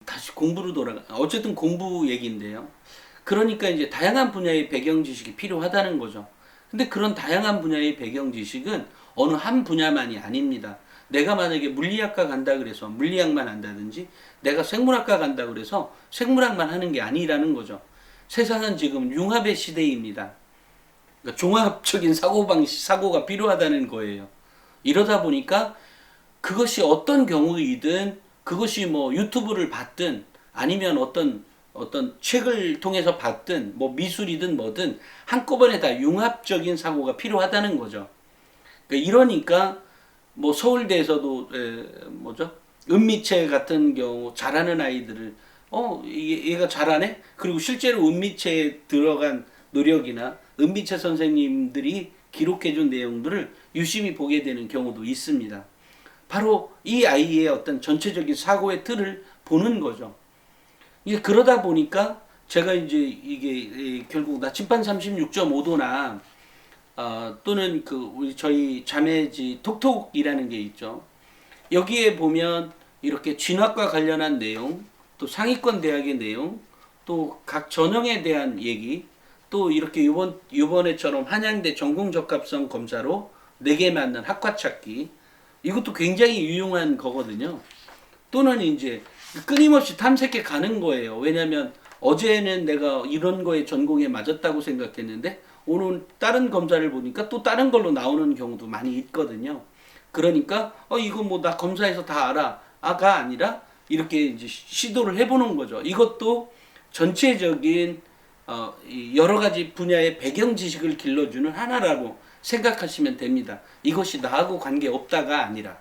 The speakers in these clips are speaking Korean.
다시 공부로 돌아가. 어쨌든 공부 얘기인데요. 그러니까 이제 다양한 분야의 배경 지식이 필요하다는 거죠. 근데 그런 다양한 분야의 배경 지식은 어느 한 분야만이 아닙니다. 내가 만약에 물리학과 간다 그래서 물리학만 한다든지, 내가 생물학과 간다 그래서 생물학만 하는 게 아니라는 거죠. 세상은 지금 융합의 시대입니다. 그러니까 종합적인 사고가 필요하다는 거예요. 이러다 보니까 그것이 어떤 경우이든, 그것이 뭐 유튜브를 봤든 아니면 어떤 책을 통해서 봤든 뭐 미술이든 뭐든 한꺼번에 다 융합적인 사고가 필요하다는 거죠. 이러니까 뭐 서울대에서도 뭐죠? 은미체 같은 경우 잘하는 아이들을 얘가 잘하네? 그리고 실제로 은미체에 들어간 노력이나 은미체 선생님들이 기록해준 내용들을 유심히 보게 되는 경우도 있습니다. 바로 이 아이의 어떤 전체적인 사고의 틀을 보는 거죠. 이제 그러다 보니까 제가 이제 이게 결국 나침반 36.5도나 또는 그 우리 저희 자매지 톡톡이라는 게 있죠. 여기에 보면 이렇게 진학과 관련한 내용, 또 상위권 대학의 내용, 또 각 전형에 대한 얘기, 또 이렇게 요번에처럼 한양대 전공적합성 검사로 4개 맞는 학과 찾기, 이것도 굉장히 유용한 거거든요. 또는 이제 끊임없이 탐색해 가는 거예요. 왜냐하면 어제는 내가 이런 거에 전공에 맞았다고 생각했는데 오늘 다른 검사를 보니까 또 다른 걸로 나오는 경우도 많이 있거든요. 그러니까 이거 뭐 나 검사에서 다 알아. 아가 아니라 이렇게 이제 시도를 해보는 거죠. 이것도 전체적인 여러 가지 분야의 배경 지식을 길러주는 하나라고 생각하시면 됩니다. 이것이 나하고 관계없다가 아니라.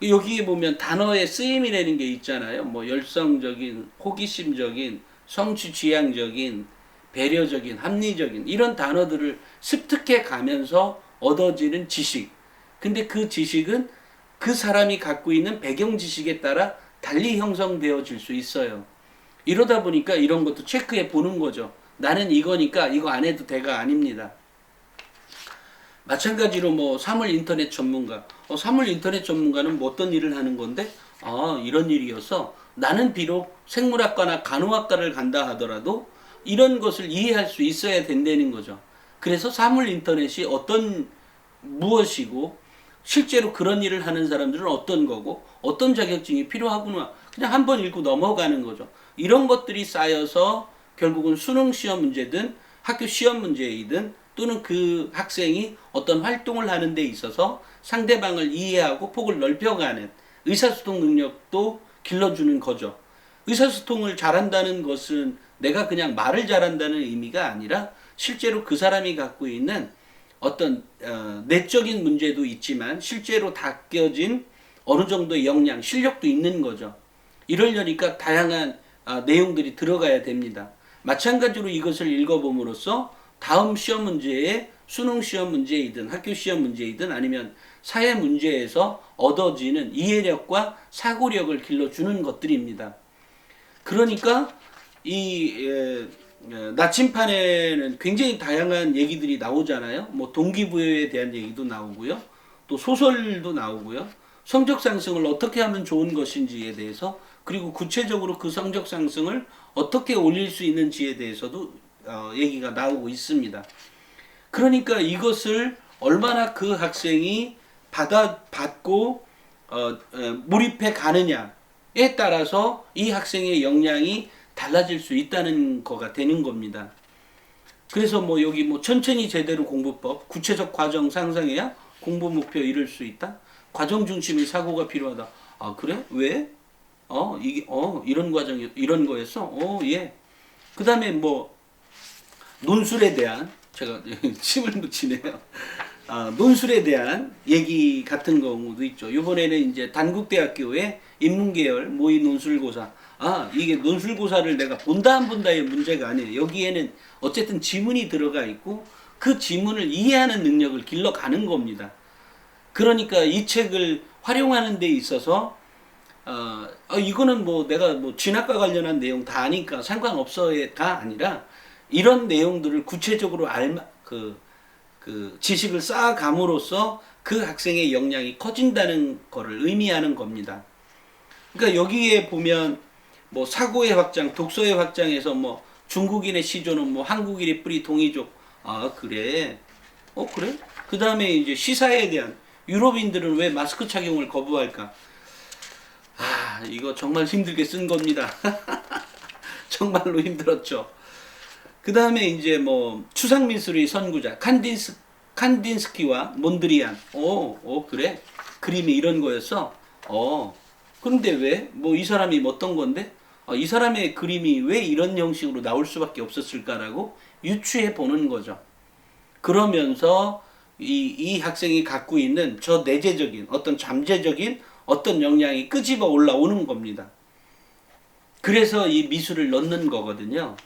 여기에 보면 단어의 쓰임이라는 게 있잖아요. 뭐 열성적인, 호기심적인, 성취지향적인, 배려적인, 합리적인 이런 단어들을 습득해 가면서 얻어지는 지식. 근데 그 지식은 그 사람이 갖고 있는 배경 지식에 따라 달리 형성되어질 수 있어요. 이러다 보니까 이런 것도 체크해 보는 거죠. 나는 이거니까 이거 안 해도 돼가 아닙니다. 마찬가지로 뭐 사물 인터넷 전문가, 사물 인터넷 전문가는 뭐 어떤 일을 하는 건데, 이런 일이어서 나는 비록 생물학과나 간호학과를 간다 하더라도 이런 것을 이해할 수 있어야 된다는 거죠. 그래서 사물 인터넷이 무엇이고, 실제로 그런 일을 하는 사람들은 어떤 거고, 어떤 자격증이 필요하구나. 그냥 한번 읽고 넘어가는 거죠. 이런 것들이 쌓여서 결국은 수능 시험 문제든 학교 시험 문제이든 또는 그 학생이 어떤 활동을 하는 데 있어서 상대방을 이해하고 폭을 넓혀가는 의사소통 능력도 길러주는 거죠. 의사소통을 잘한다는 것은 내가 그냥 말을 잘한다는 의미가 아니라 실제로 그 사람이 갖고 있는 어떤 내적인 문제도 있지만 실제로 닦여진 어느 정도의 역량, 실력도 있는 거죠. 이러려니까 다양한 내용들이 들어가야 됩니다. 마찬가지로 이것을 읽어봄으로써 다음 시험 문제에 수능 시험 문제이든 학교 시험 문제이든 아니면 사회 문제에서 얻어지는 이해력과 사고력을 길러주는 것들입니다. 그러니까 나침판에는 굉장히 다양한 얘기들이 나오잖아요. 뭐 동기부여에 대한 얘기도 나오고요. 또 소설도 나오고요. 성적 상승을 어떻게 하면 좋은 것인지에 대해서, 그리고 구체적으로 그 성적 상승을 어떻게 올릴 수 있는지에 대해서도 얘기가 나오고 있습니다. 그러니까 이것을 얼마나 그 학생이 받고 몰입해 가느냐에 따라서 이 학생의 역량이 달라질 수 있다는 거가 되는 겁니다. 그래서 뭐 여기 뭐 천천히 제대로 공부법, 구체적 과정 상상해야 공부 목표 이룰 수 있다. 과정 중심의 사고가 필요하다. 아 그래? 왜? 이게 이런 과정이 이런 거였어? 예. 그다음에 뭐 논술에 대한, 제가 침을 묻히네요. 논술에 대한 얘기 같은 경우도 있죠. 이번에는 이제 단국대학교의 인문계열 모의 논술고사. 이게 논술고사를 내가 본다 안 본다의 문제가 아니에요. 여기에는 어쨌든 지문이 들어가 있고 그 지문을 이해하는 능력을 길러가는 겁니다. 그러니까 이 책을 활용하는 데 있어서 이거는 뭐 내가 뭐 진학과 관련한 내용 다 아니까 상관없어가 아니라 이런 내용들을 구체적으로 그 지식을 쌓아감으로써 그 학생의 역량이 커진다는 것을 의미하는 겁니다. 그러니까 여기에 보면 뭐 사고의 확장, 독서의 확장에서 뭐 중국인의 시조는 뭐 한국인의 뿌리 동이족. 아 그래? 그래? 그 다음에 이제 시사에 대한 유럽인들은 왜 마스크 착용을 거부할까? 아 이거 정말 힘들게 쓴 겁니다. 정말로 힘들었죠. 그 다음에 이제 뭐 추상미술의 선구자 칸딘스키와 몬드리안. 그래? 그림이 이런 거였어? 그런데 왜? 뭐 이 사람이 어떤 건데? 이 사람의 그림이 왜 이런 형식으로 나올 수밖에 없었을까라고 유추해 보는 거죠. 그러면서 이 학생이 갖고 있는 저 내재적인 어떤 잠재적인 어떤 역량이 끄집어 올라오는 겁니다. 그래서 이 미술을 넣는 거거든요.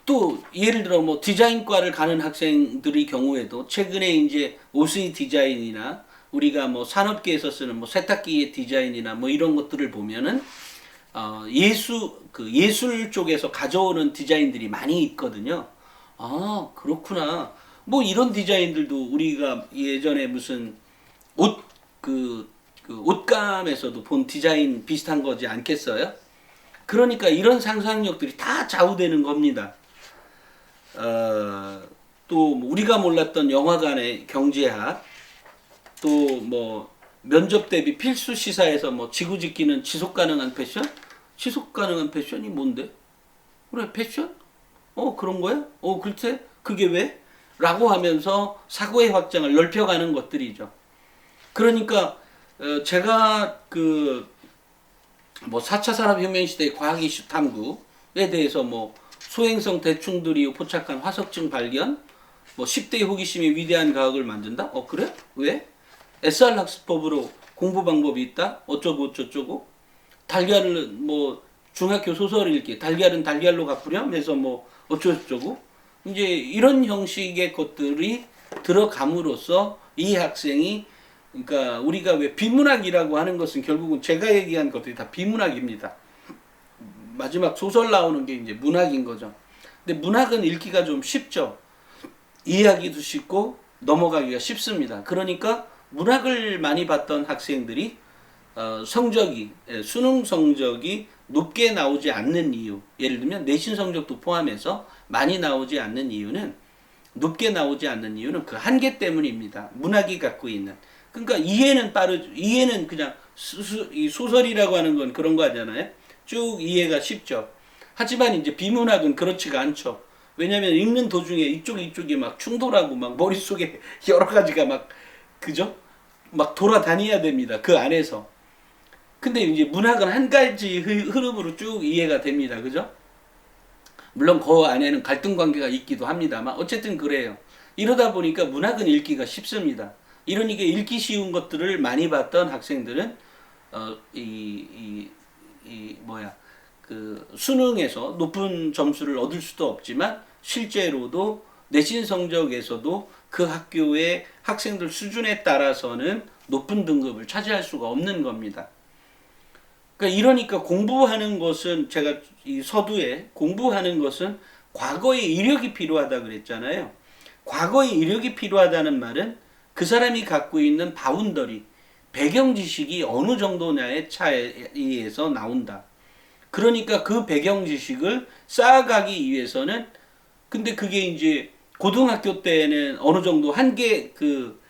또 예를 들어 뭐 디자인과를 가는 학생들의 경우에도 최근에 이제 옷의 디자인이나 우리가 뭐 산업계에서 쓰는 뭐 세탁기의 디자인이나 뭐 이런 것들을 보면은 예술 쪽에서 가져오는 디자인들이 많이 있거든요. 아 그렇구나. 뭐 이런 디자인들도 우리가 예전에 무슨 옷 그 옷감에서도 본 디자인 비슷한 거지 않겠어요? 그러니까 이런 상상력들이 다 좌우되는 겁니다. 또 우리가 몰랐던 영화관의 경제학, 또 뭐 면접 대비 필수 시사에서 뭐 지구 지키는 지속 가능한 패션? 지속 가능한 패션이 뭔데? 그래 패션? 그런 거야? 글쎄 그게 왜? 라고 하면서 사고의 확장을 넓혀가는 것들이죠. 그러니까 제가 뭐 4차 산업혁명 시대의 과학 이슈 탐구에 대해서 뭐 소행성 대충들이 포착한 화석층 발견, 뭐 10대의 호기심이 위대한 과학을 만든다? 그래? 왜? SR 학습법으로 공부 방법이 있다? 어쩌고 저쩌고. 달걀을 뭐 중학교 소설 읽기, 달걀은 달걀로 갚으렴 해서 뭐 어쩌고저쩌고. 이제 이런 형식의 것들이 들어감으로써 이 학생이 그러니까 우리가 왜 비문학이라고 하는 것은 결국은 제가 얘기한 것들이 다 비문학입니다. 마지막 소설 나오는 게 이제 문학인 거죠. 근데 문학은 읽기가 좀 쉽죠. 이해하기도 쉽고 넘어가기가 쉽습니다. 그러니까 문학을 많이 봤던 학생들이 수능 성적이 높게 나오지 않는 이유, 예를 들면 내신 성적도 포함해서 많이 나오지 않는 이유는 높게 나오지 않는 이유는 그 한계 때문입니다. 문학이 갖고 있는. 그러니까 이해는 빠르죠. 이해는 그냥 이 소설이라고 하는 건 그런 거 하잖아요. 쭉 이해가 쉽죠. 하지만 이제 비문학은 그렇지가 않죠. 왜냐하면 읽는 도중에 이쪽이 막 충돌하고 막 머릿속에 여러 가지가 막 그죠? 막 돌아다녀야 됩니다. 그 안에서. 근데 이제 문학은 한 가지 흐름으로 쭉 이해가 됩니다. 그죠? 물론 그 안에는 갈등 관계가 있기도 합니다만 어쨌든 그래요. 이러다 보니까 문학은 읽기가 쉽습니다. 이러니까 읽기 쉬운 것들을 많이 봤던 학생들은 수능에서 높은 점수를 얻을 수도 없지만 실제로도 내신 성적에서도 그 학교의 학생들 수준에 따라서는 높은 등급을 차지할 수가 없는 겁니다. 그러니까 이러니까 공부하는 것은 제가 이 서두에 공부하는 것은 과거의 이력이 필요하다 그랬잖아요. 과거의 이력이 필요하다는 말은 그 사람이 갖고 있는 바운더리, 배경 지식이 어느 정도냐의 차이에서 나온다. 그러니까 그 배경 지식을 쌓아가기 위해서는 근데 그게 이제 고등학교 때는 어느 정도 한계 그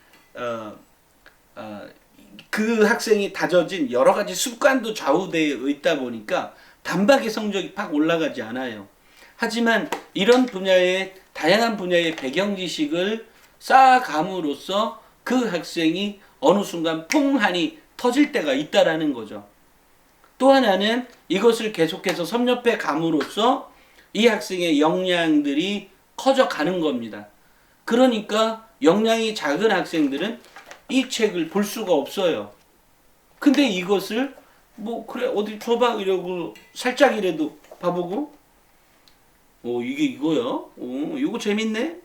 학생이 다져진 여러 가지 습관도 좌우되어 있다 보니까 단박에 성적이 팍 올라가지 않아요. 하지만 이런 분야의 다양한 분야의 배경 지식을 쌓아감으로써 그 학생이 어느 순간 풍한이 터질 때가 있다라는 거죠. 또 하나는 이것을 계속해서 섭렵해 감으로써 이 학생의 역량들이 커져가는 겁니다. 그러니까 역량이 작은 학생들은 이 책을 볼 수가 없어요. 근데 이것을 뭐 그래 어디 줘봐 이러고 살짝이라도 봐보고 이게 이거야? 이거 재밌네?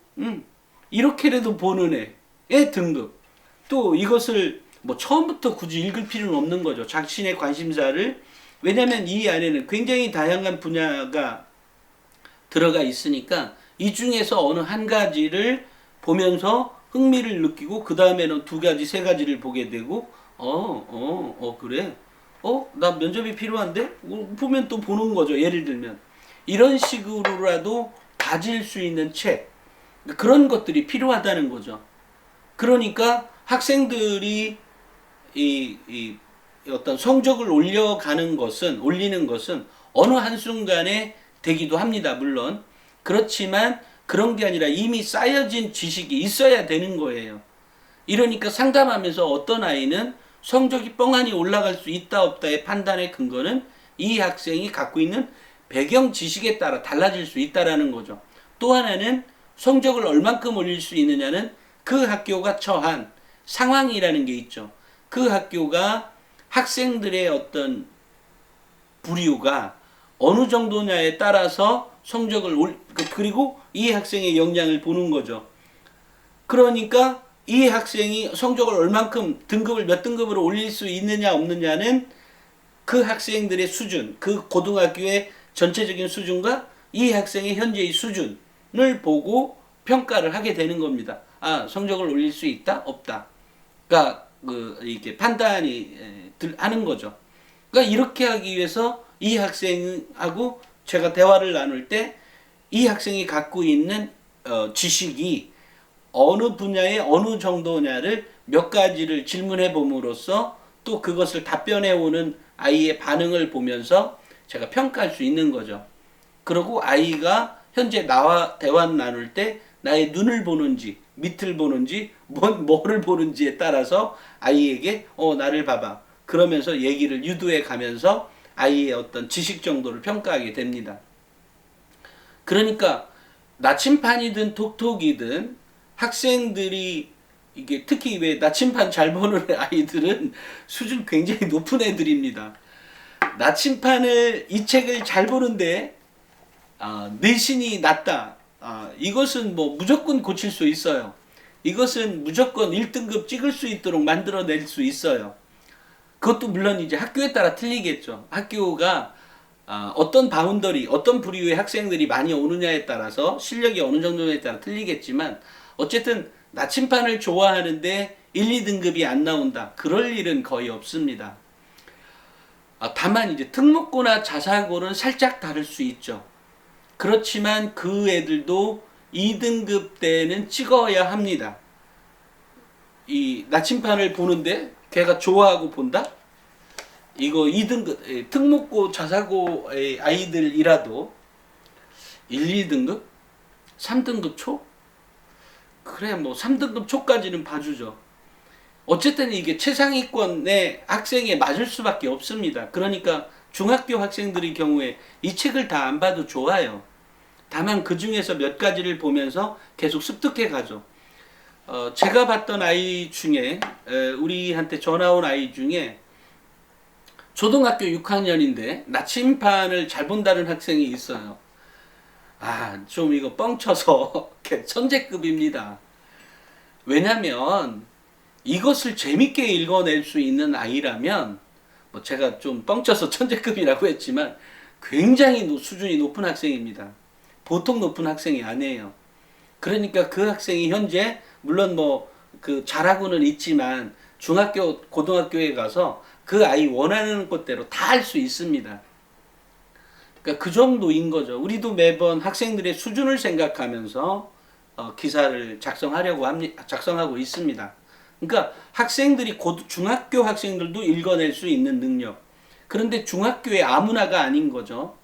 이렇게라도 보는 애의 등급. 또 이것을 뭐 처음부터 굳이 읽을 필요는 없는 거죠. 자신의 관심사를. 왜냐하면 이 안에는 굉장히 다양한 분야가 들어가 있으니까 이 중에서 어느 한 가지를 보면서 흥미를 느끼고 그 다음에는 두 가지, 세 가지를 보게 되고 그래? 나 면접이 필요한데? 보면 또 보는 거죠. 예를 들면. 이런 식으로라도 다질 수 있는 책. 그런 것들이 필요하다는 거죠. 그러니까 학생들이 이 어떤 성적을 올리는 것은 어느 한순간에 되기도 합니다. 물론. 그렇지만 그런 게 아니라 이미 쌓여진 지식이 있어야 되는 거예요. 이러니까 상담하면서 어떤 아이는 성적이 뻥하니 올라갈 수 있다 없다의 판단의 근거는 이 학생이 갖고 있는 배경 지식에 따라 달라질 수 있다라는 거죠. 또 하나는 성적을 얼만큼 올릴 수 있느냐는 그 학교가 처한 상황이라는 게 있죠. 그 학교가 학생들의 어떤 부류가 어느 정도냐에 따라서 그리고 이 학생의 역량을 보는 거죠. 그러니까 이 학생이 성적을 얼만큼 등급을 몇 등급으로 올릴 수 있느냐 없느냐는 그 학생들의 수준, 그 고등학교의 전체적인 수준과 이 학생의 현재의 수준을 보고 평가를 하게 되는 겁니다. 성적을 올릴 수 있다, 없다. 그러니까 이렇게 판단이 하는 거죠. 그러니까 이렇게 하기 위해서 이 학생하고 제가 대화를 나눌 때 이 학생이 갖고 있는 지식이 어느 분야의 어느 정도냐를 몇 가지를 질문해 봄으로써 또 그것을 답변해 오는 아이의 반응을 보면서 제가 평가할 수 있는 거죠. 그리고 아이가 현재 나와 대화 나눌 때 나의 눈을 보는지 밑을 보는지 뭐를 보는지에 따라서 아이에게 나를 봐봐 그러면서 얘기를 유도해 가면서 아이의 어떤 지식 정도를 평가하게 됩니다. 그러니까 나침판이든 톡톡이든 학생들이 이게 특히 왜 나침판 잘 보는 아이들은 수준 굉장히 높은 애들입니다. 나침판을 이 책을 잘 보는데 내신이 낮다. 이것은 뭐 무조건 고칠 수 있어요. 이것은 무조건 1등급 찍을 수 있도록 만들어낼 수 있어요. 그것도 물론 이제 학교에 따라 틀리겠죠. 학교가 어떤 바운더리, 어떤 부류의 학생들이 많이 오느냐에 따라서 실력이 어느 정도에 따라 틀리겠지만 어쨌든 나침판을 좋아하는데 1, 2등급이 안 나온다. 그럴 일은 거의 없습니다. 다만 이제 특목고나 자사고는 살짝 다를 수 있죠. 그렇지만 그 애들도 2등급 때는 찍어야 합니다. 이 나침판을 보는데 걔가 좋아하고 본다? 이거 2등급 특목고 자사고의 아이들이라도 1, 2등급? 3등급 초? 그래 뭐 3등급 초까지는 봐주죠. 어쨌든 이게 최상위권의 학생에 맞을 수밖에 없습니다. 그러니까 중학교 학생들의 경우에 이 책을 다 안 봐도 좋아요. 다만 그 중에서 몇 가지를 보면서 계속 습득해 가죠. 제가 봤던 아이 중에 우리한테 전화 온 아이 중에 초등학교 6학년인데 나침판을 잘 본다는 학생이 있어요. 좀 이거 뻥쳐서 천재급입니다. 왜냐면 이것을 재밌게 읽어낼 수 있는 아이라면 뭐 제가 좀 뻥쳐서 천재급이라고 했지만 굉장히 수준이 높은 학생입니다. 보통 높은 학생이 아니에요. 그러니까 그 학생이 현재 물론 뭐 잘하고는 있지만 중학교, 고등학교에 가서 그 아이 원하는 것대로 다 할 수 있습니다. 그러니까 그 정도인 거죠. 우리도 매번 학생들의 수준을 생각하면서 기사를 작성하고 있습니다. 그러니까 학생들이 중학교 학생들도 읽어낼 수 있는 능력. 그런데 중학교의 아무나가 아닌 거죠.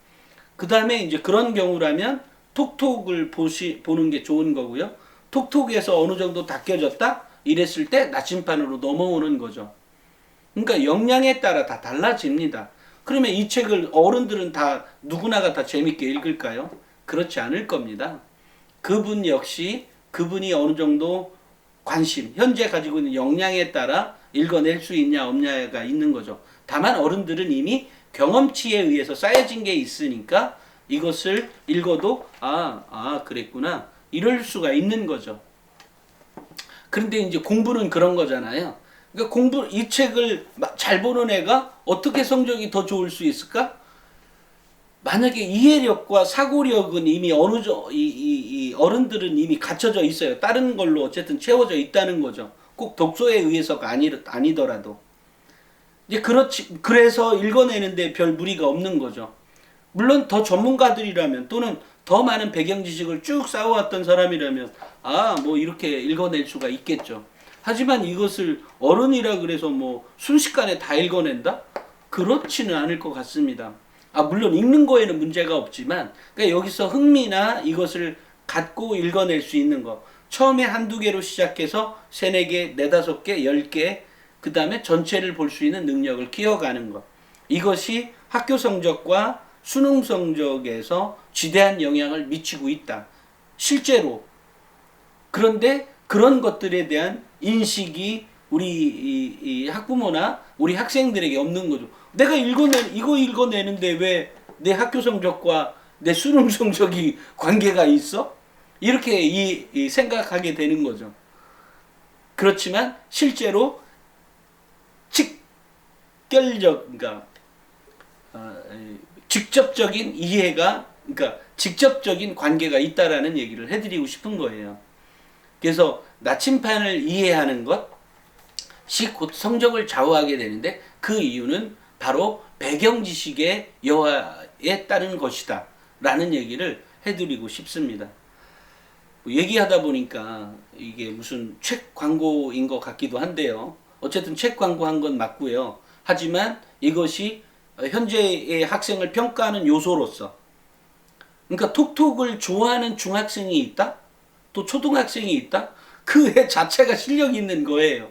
그 다음에 이제 그런 경우라면 톡톡을 보는 게 좋은 거고요. 톡톡에서 어느 정도 닦여졌다? 이랬을 때 나침판으로 넘어오는 거죠. 그러니까 역량에 따라 다 달라집니다. 그러면 이 책을 어른들은 누구나가 다 재밌게 읽을까요? 그렇지 않을 겁니다. 그분 역시 그분이 어느 정도 현재 가지고 있는 역량에 따라 읽어낼 수 있냐 없냐가 있는 거죠. 다만 어른들은 이미 경험치에 의해서 쌓여진 게 있으니까 이것을 읽어도 그랬구나 이럴 수가 있는 거죠. 그런데 이제 공부는 그런 거잖아요. 그러니까 이 책을 잘 보는 애가 어떻게 성적이 더 좋을 수 있을까? 만약에 이해력과 사고력은 이미 이 어른들은 이미 갖춰져 있어요. 다른 걸로 어쨌든 채워져 있다는 거죠. 꼭 독서에 의해서가 아니더라도. 이제 그렇지, 그래서 읽어내는데 별 무리가 없는 거죠. 물론 더 전문가들이라면 또는 더 많은 배경 지식을 쭉 쌓아왔던 사람이라면 뭐 이렇게 읽어낼 수가 있겠죠. 하지만 이것을 어른이라 그래서 뭐 순식간에 다 읽어낸다? 그렇지는 않을 것 같습니다. 물론 읽는 거에는 문제가 없지만, 그러니까 여기서 흥미나 이것을 갖고 읽어낼 수 있는 거. 처음에 한두 개로 시작해서 세네 개, 네다섯 개, 10개, 그 다음에 전체를 볼 수 있는 능력을 키워가는 것. 이것이 학교 성적과 수능 성적에서 지대한 영향을 미치고 있다. 실제로. 그런데 그런 것들에 대한 인식이 우리 이 학부모나 우리 학생들에게 없는 거죠. 내가 이거 읽어내는데 왜 내 학교 성적과 내 수능 성적이 관계가 있어? 이렇게 이 생각하게 되는 거죠. 그렇지만 실제로 그러니까 직접적인 이해가, 그러니까 직접적인 관계가 있다라는 얘기를 해드리고 싶은 거예요. 그래서 나침판을 이해하는 것이 곧 성적을 좌우하게 되는데, 그 이유는 바로 배경 지식의 여하에 따른 것이다 라는 얘기를 해드리고 싶습니다. 얘기하다 보니까 이게 무슨 책 광고인 것 같기도 한데요. 어쨌든 책 광고한 건 맞고요. 하지만 이것이 현재의 학생을 평가하는 요소로서, 그러니까 톡톡을 좋아하는 중학생이 있다? 또 초등학생이 있다? 그 애 자체가 실력이 있는 거예요.